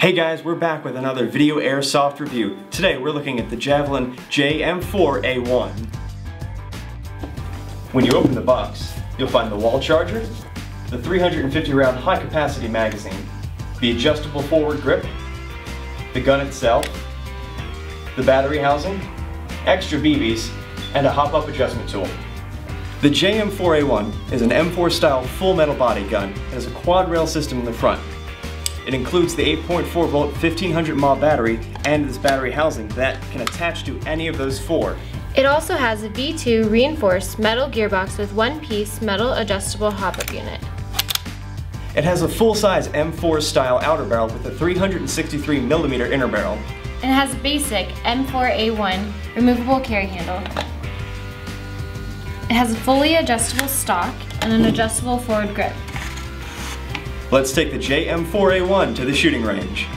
Hey guys, we're back with another video airsoft review. Today we're looking at the Javelin JM4A1. When you open the box, you'll find the wall charger, the 350 round high capacity magazine, the adjustable forward grip, the gun itself, the battery housing, extra BBs, and a hop-up adjustment tool. The JM4A1 is an M4 style full metal body gun and has a quad rail system in the front. It includes the 8.4 volt 1500 mAh battery and this battery housing that can attach to any of those four. It also has a V2 reinforced metal gearbox with one-piece metal adjustable hop-up unit. It has a full-size M4 style outer barrel with a 363mm inner barrel. And it has a basic M4A1 removable carry handle. It has a fully adjustable stock and an adjustable forward grip. Let's take the JM4A1 to the shooting range.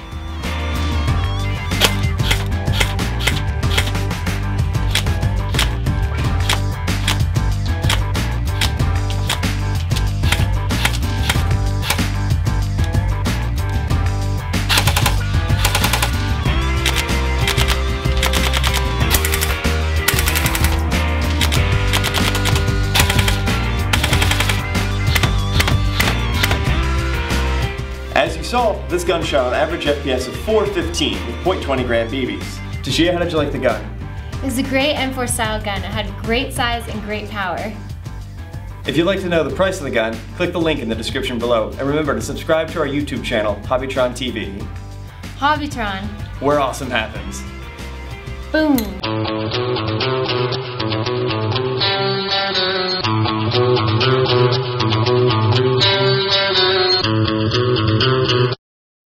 As you saw, this gun shot an average FPS of 415 with .20 gram BBs. Tajia, how did you like the gun? It was a great M4 style gun. It had great size and great power. If you'd like to know the price of the gun, click the link in the description below. And remember to subscribe to our YouTube channel, Hobbytron TV. Hobbytron. Where awesome happens. Boom.